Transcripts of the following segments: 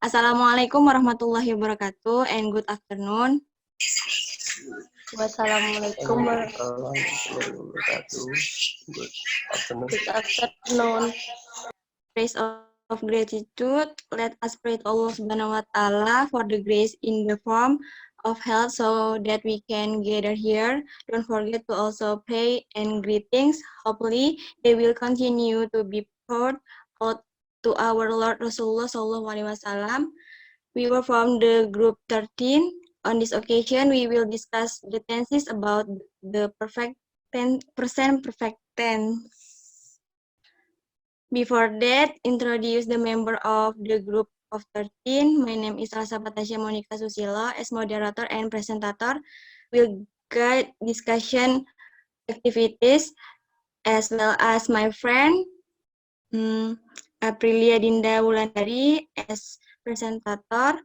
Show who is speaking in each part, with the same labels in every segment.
Speaker 1: Assalamualaikum warahmatullahi wabarakatuh and good afternoon.
Speaker 2: Wassalamualaikum warahmatullahi wabarakatuh. Good afternoon.
Speaker 1: Praise of gratitude, let us pray to Allah Subhanahu wa Ta'ala for the grace in the form of health so that we can gather here. Don't forget to also pray and greetings. Hopefully, they will continue to be poured out to our Lord Rasulullah Sallallahu Alaihi Wasallam. We were from the group 13. On this occasion, we will discuss the tenses about the present perfect tense. Before that, introduce the member of the group of 13. My name is Alshapa Tasya Monica Susilo. As moderator and presentator, will guide discussion activities as well as my friend Aprilia Dinda Wulandari as presentator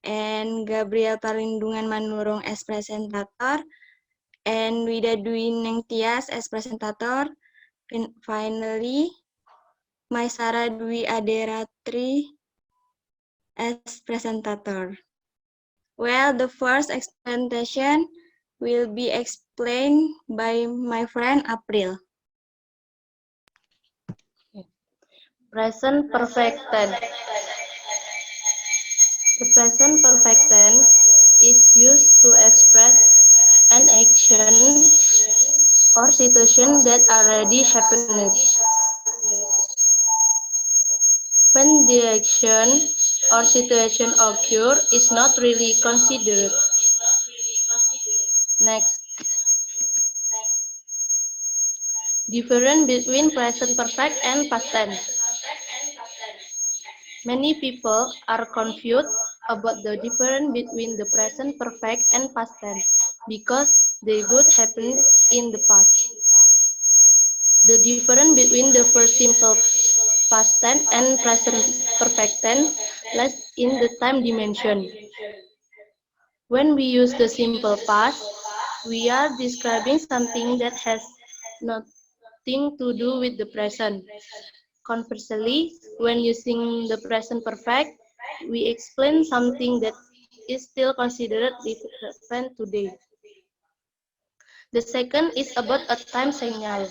Speaker 1: and Gabriel Parlindungan Manurung as presentator and Wida Dwi Nengtyas as presentator. And finally, my Sarah Dewiwidarti as presentator. Well, the first explanation will be explained by my friend April.
Speaker 2: Present perfect tense. The present perfect tense is used to express an action or situation that already happened. When the action or situation occur is not really considered. Next. Difference between present perfect and past tense. Many people are confused about the difference between the present perfect and past tense because they both happened in the past. The difference between the first simple past tense and present perfect tense lies in the time dimension. When we use the simple past, we are describing something that has nothing to do with the present. Conversely, when using the present perfect, we explain something that is still considered different today. The second is about a time signal.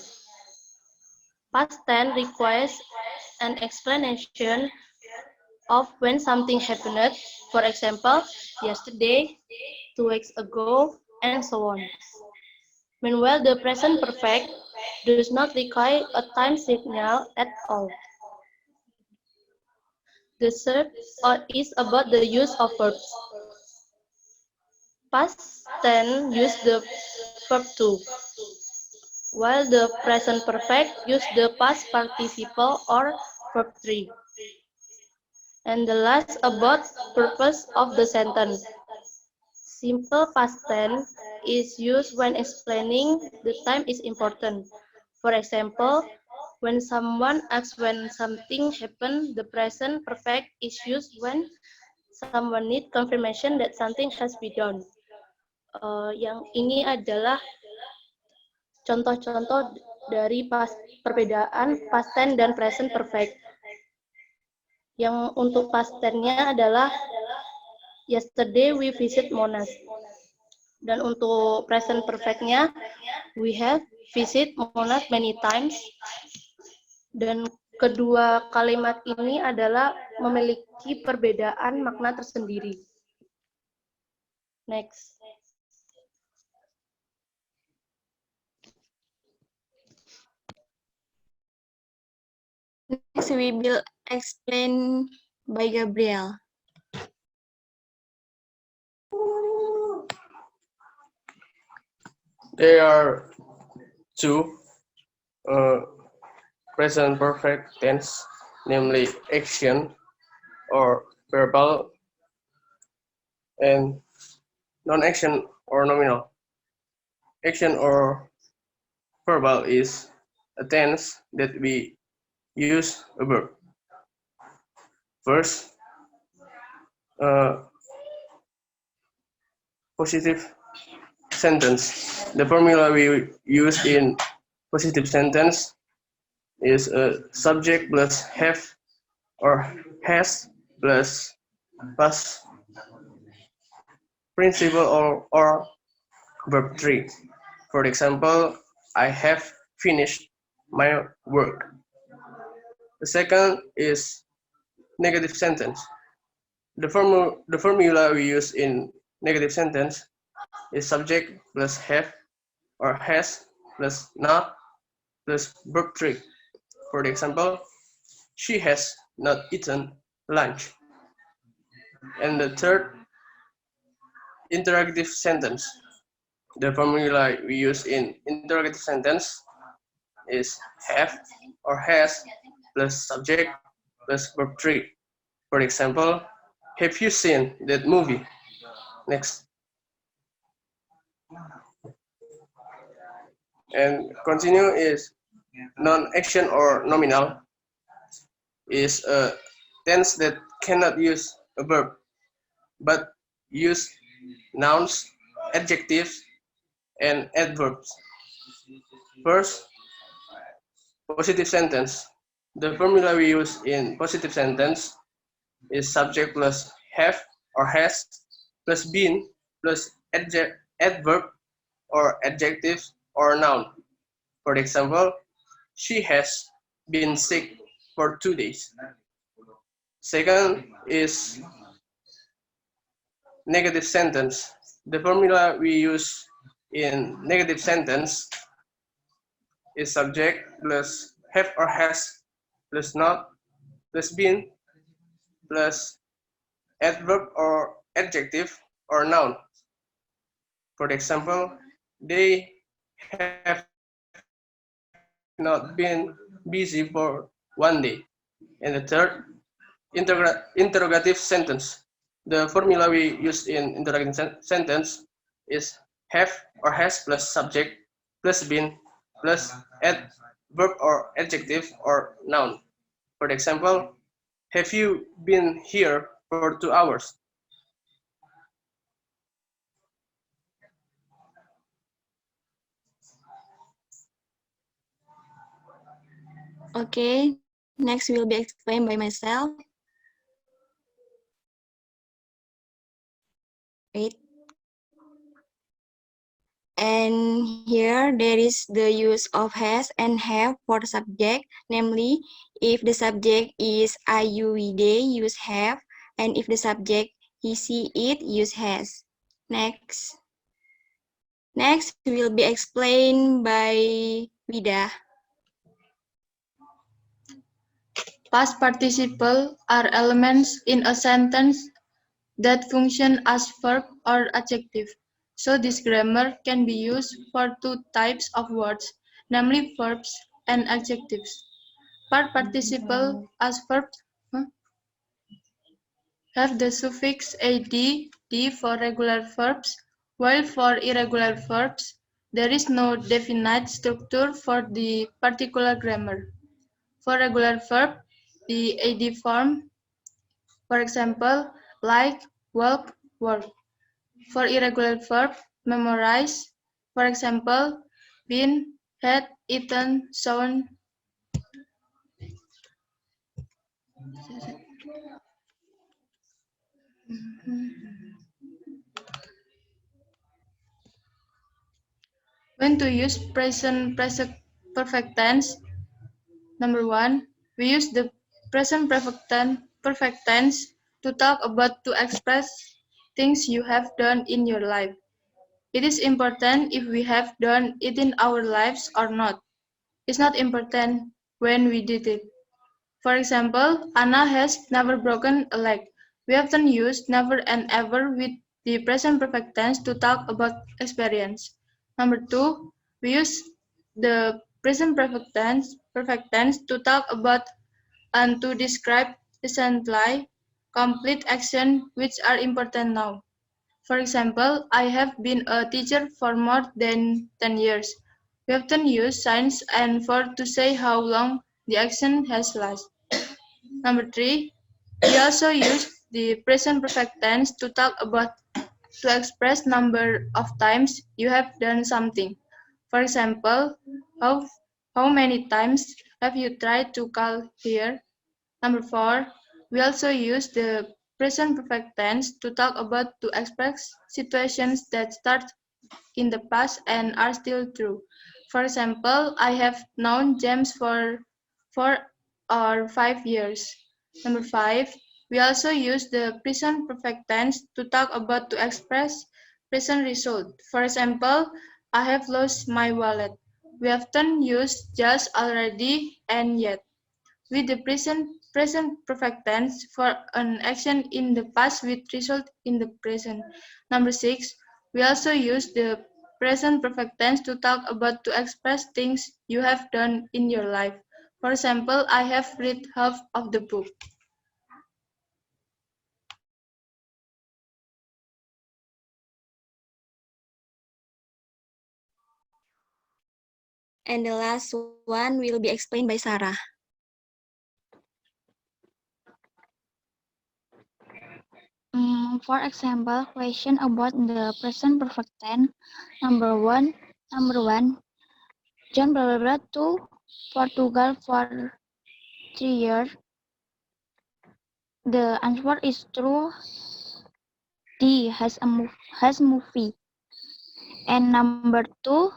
Speaker 2: Past tense requires an explanation of when something happened, for example, yesterday, 2 weeks ago, and so on. Meanwhile, the present perfect does not require a time signal at all. The third is about the use of verbs. Past tense use the verb to, while the present perfect use the past participle or verb 3. And the last about purpose of the sentence. Simple past tense is used when explaining the time is important. For example, when someone asks when something happened, the present perfect is used when someone needs confirmation that something has been done. Yang ini adalah contoh-contoh dari perbedaan past tense dan present perfect. Yang untuk past tense-nya adalah yesterday we visit Monas. Dan untuk present perfect-nya, we have visit Monas many times. Dan kedua kalimat ini adalah memiliki perbedaan makna tersendiri. Next.
Speaker 1: Next, we will explain by Gabriel.
Speaker 3: There are two present perfect tense, namely action or verbal and non-action or nominal. Action or verbal is a tense that we use a verb. First, positive sentence. The formula we use in positive sentence is a subject plus have or has plus past participle or verb 3. For example, I have finished my work. The second is negative sentence. The formula we use in negative sentence is subject plus have or has plus not plus verb 3. For example, she has not eaten lunch. And the third, interrogative sentence. The formula we use in interrogative sentence is have or has plus subject plus verb 3. For example, have you seen that movie? Next. And continue is non-action or nominal, is a tense that cannot use a verb but use nouns, adjectives, and adverbs. First, positive sentence. The formula we use in positive sentence is subject plus have or has plus been plus adverb or adjective or noun. For example, she has been sick for 2 days. Second is negative sentence. The formula we use in negative sentence is subject plus have or has plus not plus been plus adverb or adjective or noun. For example, they have not been busy for 1 day. And the third, interrogative sentence. The formula we use in interrogative sentence is have or has plus subject plus been plus adverb or adjective or noun. For example, have you been here for 2 hours?
Speaker 1: Okay, next will be explained by myself. Wait. And here there is the use of has and have for the subject, namely, if the subject is I, you, we, they, use have, and if the subject he, she, it, use has. Next. Next will be explained by Wida.
Speaker 2: Past participle are elements in a sentence that function as verb or adjective. So this grammar can be used for two types of words, namely verbs and adjectives. Past participle as verbs have the suffix ad, d for regular verbs, while for irregular verbs, there is no definite structure for the particular grammar. For regular verb, the ad form, for example, like, walk, work. For irregular verb, memorize, for example, been, had, eaten, shown. When to use present perfect tense? Number one, we use the present perfect tense to talk about to express things you have done in your life. It is important if we have done it in our lives or not. It's not important when we did it. For example, Anna has never broken a leg. We often use never and ever with the present perfect tense to talk about experience. Number two, we use the present perfect tense to talk about and to describe recently complete action which are important now. For example, I have been a teacher for more than 10 years. We often use since and for to say how long the action has lasted. Number three, we also use the present perfect tense to talk about to express number of times you have done something. For example, how many times have you tried to call here? Number four, we also use the
Speaker 4: present perfect tense to talk about to express situations that start in the past and are still true. For example, I have known James for 4 or 5 years. Number 5, we also use the present perfect tense to talk about to express present result. For example, I have lost my wallet. We often use just, already, and yet with the present perfect tense for an action in the past with result in the present. Number 6, we also use the present perfect tense to talk about to express things you have done in your life. For example, I have read half of the book.
Speaker 1: And the last one will be explained by Sarah.
Speaker 5: For example, question about the present perfect tense. Number one, John blah blah blah to Portugal for 3 years. The answer is true. D has movie. And number two,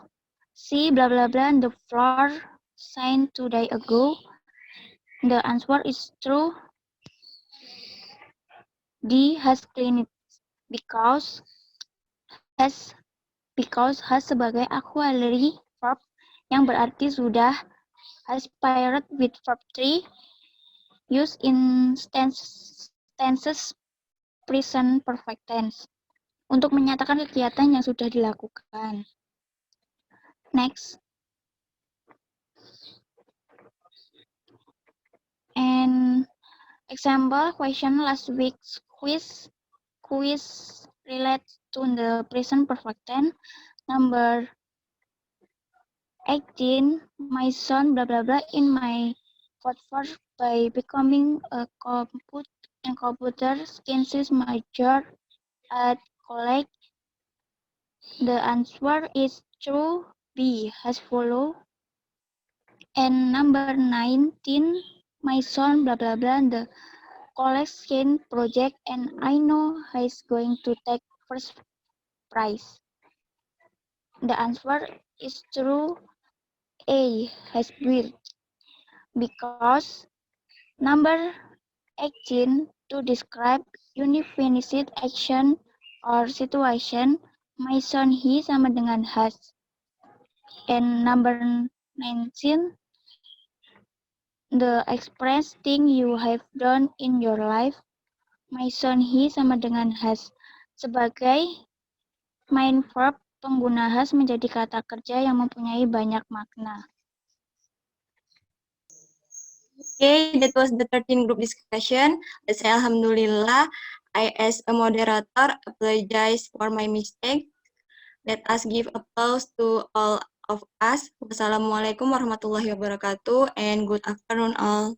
Speaker 5: C blah blah blah the floor signed 2 days ago. The answer is true. D has cleaned it because has sebagai auxiliary verb yang berarti sudah, has paired with verb 3 used in tenses present perfect tense untuk menyatakan kegiatan yang sudah dilakukan. Next. And example question last week's quiz relates to the present perfect tense. Number 18, my son blah blah blah in my fourth by becoming a computer science major at college. The answer is true. B has followed. And number 19, my son blah blah blah the college science project and I know he's going to take first prize. The answer is true. A has built because number 18 to describe unfinished action or situation, my son he sama dengan has. And number 19, the express thing you have done in your life, my son he sama dengan has. Sebagai main verb, pengguna has menjadi kata kerja yang mempunyai banyak makna.
Speaker 1: Okay, that was the 13 group discussion. Let's say Alhamdulillah, I as a moderator apologize for my mistake. Let us give applause to all of us. Wassalamualaikum warahmatullahi wabarakatuh and good afternoon all.